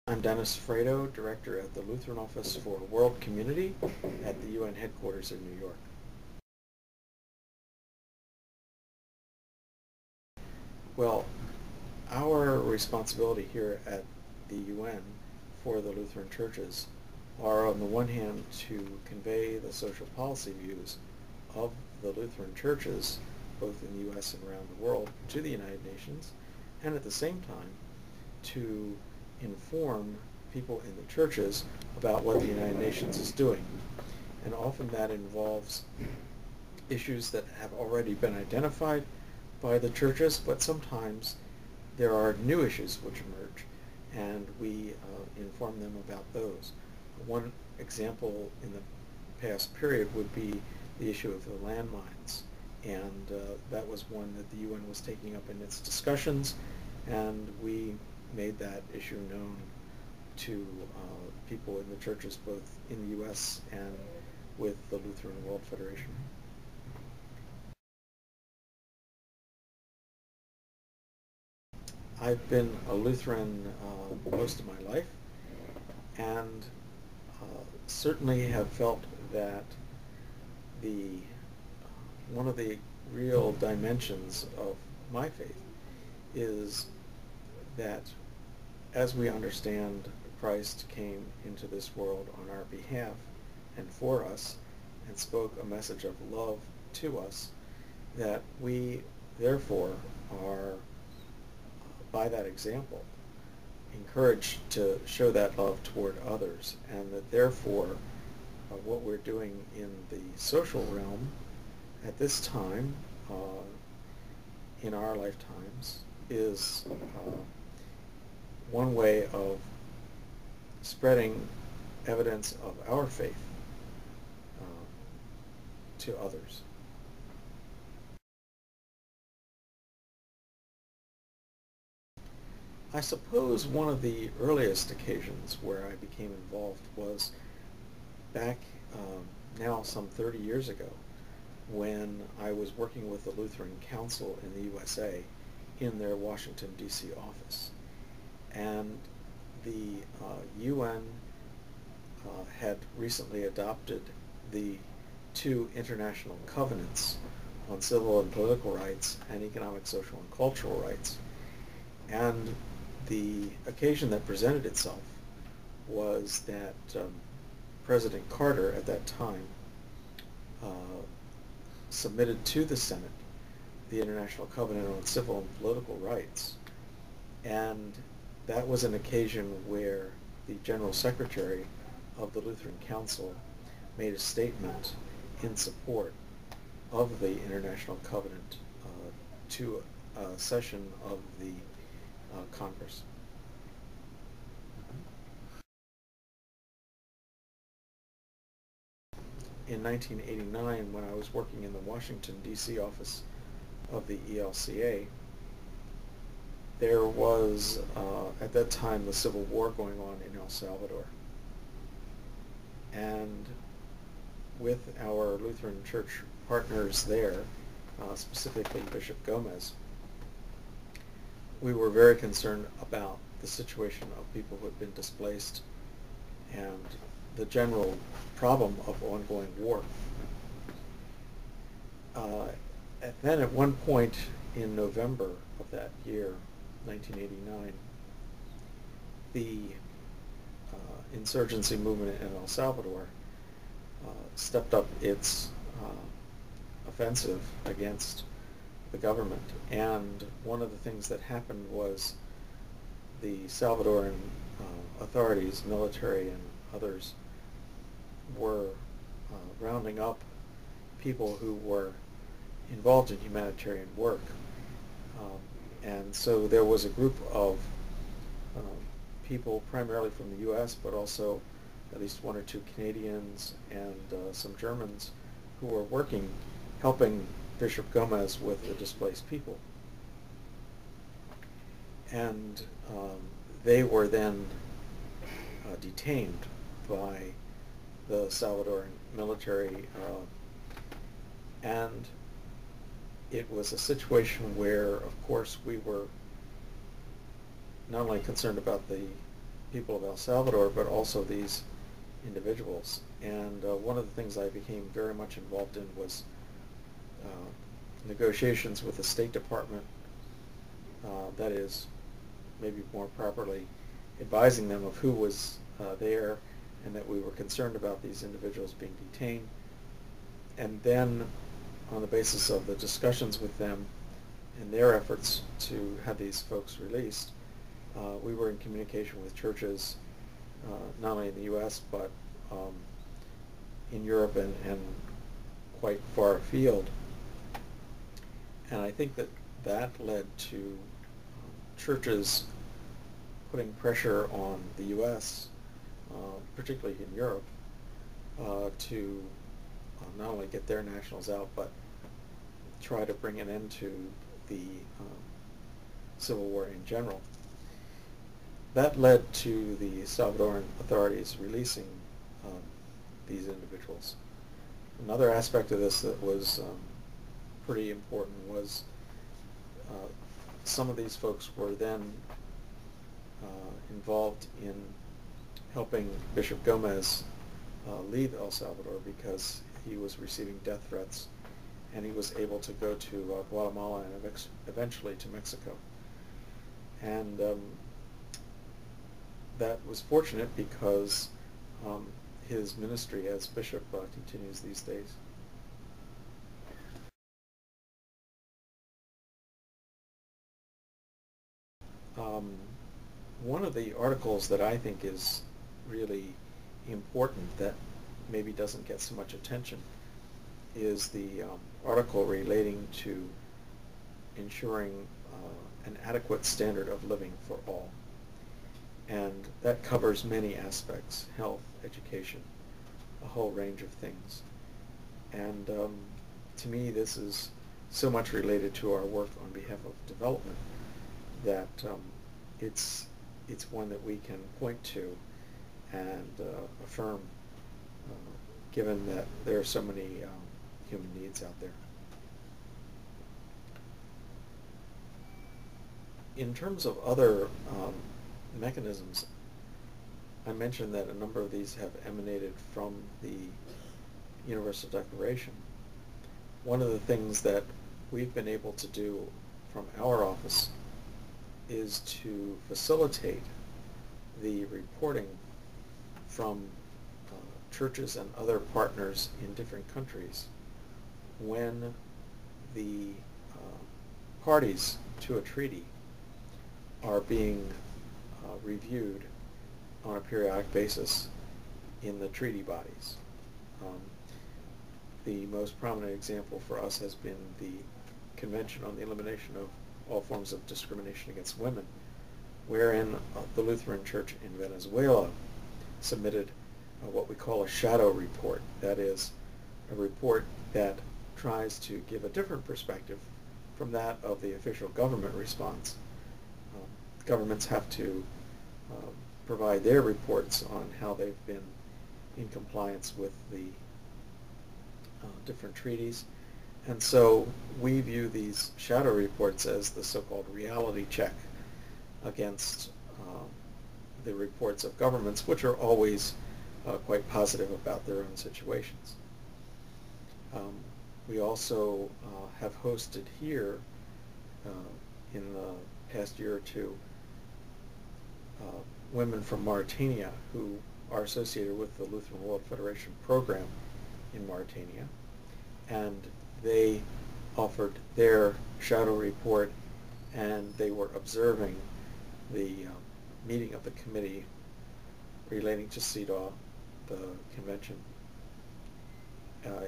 I'm Dennis Frado, Director at the Lutheran Office for World Community at the UN headquarters in New York. Well, our responsibility here at the UN for the Lutheran churches are, on the one hand, to convey the social policy views of the Lutheran churches, both in the U.S. and around the world, to the United Nations, and at the same time to inform people in the churches about what the United Nations is doing. And often that involves issues that have already been identified by the churches, but sometimes there are new issues which emerge, and we inform them about those. One example in the past period would be the issue of the landmines, and that was one that the UN was taking up in its discussions, and we made that issue known to people in the churches both in the U.S. and with the Lutheran World Federation. I've been a Lutheran most of my life, and certainly have felt that the one of the real dimensions of my faith is that as we understand Christ came into this world on our behalf and for us and spoke a message of love to us, that we therefore are, by that example, encouraged to show that love toward others, and that therefore what we're doing in the social realm at this time in our lifetimes is one way of spreading evidence of our faith to others. I suppose one of the earliest occasions where I became involved was back now some 30 years ago, when I was working with the Lutheran Council in the USA in their Washington, D.C. office. And the UN had recently adopted the two international covenants on civil and political rights and economic, social, and cultural rights. And the occasion that presented itself was that President Carter at that time submitted to the Senate the International Covenant on Civil and Political Rights. And that was an occasion where the General Secretary of the Lutheran Council made a statement in support of the International Covenant to a session of the Congress. In 1989, when I was working in the Washington, D.C. office of the ELCA, there was, at that time, the Civil War going on in El Salvador. And with our Lutheran Church partners there, specifically Bishop Gomez, we were very concerned about the situation of people who had been displaced and the general problem of ongoing war. Then at one point in November of that year, 1989, the insurgency movement in El Salvador stepped up its offensive against the government. And one of the things that happened was the Salvadoran authorities, military and others, were rounding up people who were involved in humanitarian work. And so there was a group of people, primarily from the U.S., but also at least one or two Canadians and some Germans, who were working, helping Bishop Gomez with the displaced people. And they were then detained by the Salvadoran military, and it was a situation where, of course, we were not only concerned about the people of El Salvador, but also these individuals. And one of the things I became very much involved in was negotiations with the State Department, that is, maybe more properly, advising them of who was there and that we were concerned about these individuals being detained. And then, on the basis of the discussions with them and their efforts to have these folks released, we were in communication with churches, not only in the U.S., but in Europe and quite far afield. And I think that led to churches putting pressure on the U.S., particularly in Europe, to not only get their nationals out, but try to bring an end to the Civil War in general. That led to the Salvadoran authorities releasing these individuals. Another aspect of this that was pretty important was some of these folks were then involved in helping Bishop Gomez leave El Salvador because he was receiving death threats, and he was able to go to Guatemala and eventually to Mexico. And that was fortunate because his ministry as bishop continues these days. One of the articles that I think is really important that maybe doesn't get so much attention is the article relating to ensuring an adequate standard of living for all. And that covers many aspects: health, education, a whole range of things. And to me, this is so much related to our work on behalf of development that it's one that we can point to and affirm, given that there are so many human needs out there. In terms of other mechanisms, I mentioned that a number of these have emanated from the Universal Declaration. One of the things that we've been able to do from our office is to facilitate the reporting from churches and other partners in different countries when the parties to a treaty are being reviewed on a periodic basis in the treaty bodies. The most prominent example for us has been the Convention on the Elimination of All Forms of Discrimination Against Women, wherein the Lutheran Church in Venezuela submitted what we call a shadow report. That is, a report that tries to give a different perspective from that of the official government response. Governments have to provide their reports on how they've been in compliance with the different treaties. And so we view these shadow reports as the so-called reality check against the reports of governments, which are always quite positive about their own situations. We also have hosted here in the past year or two women from Mauretania who are associated with the Lutheran World Federation program in Mauretania, and they offered their shadow report, and they were observing the meeting of the committee relating to CEDAW, the convention,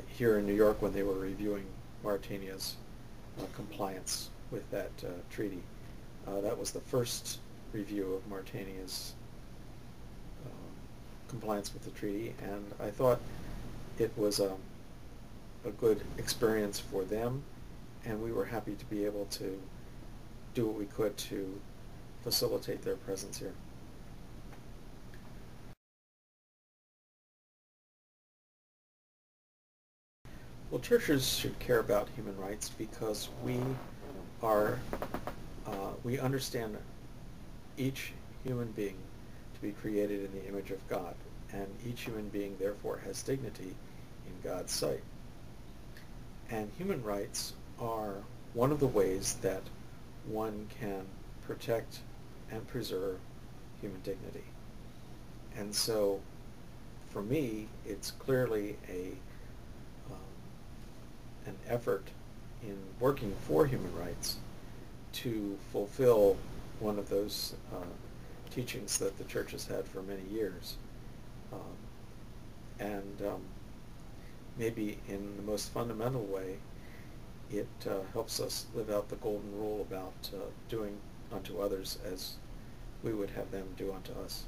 here in New York when they were reviewing Mauretania's compliance with that treaty. That was the first review of Mauretania's compliance with the treaty, and I thought it was a good experience for them, and we were happy to be able to do what we could to facilitate their presence here. Well, churches should care about human rights because we understand each human being to be created in the image of God, and each human being therefore has dignity in God's sight. And human rights are one of the ways that one can protect and preserve human dignity. And so, for me, it's clearly an effort in working for human rights to fulfill one of those teachings that the church has had for many years. And maybe in the most fundamental way, it helps us live out the golden rule about doing unto others as we would have them do unto us.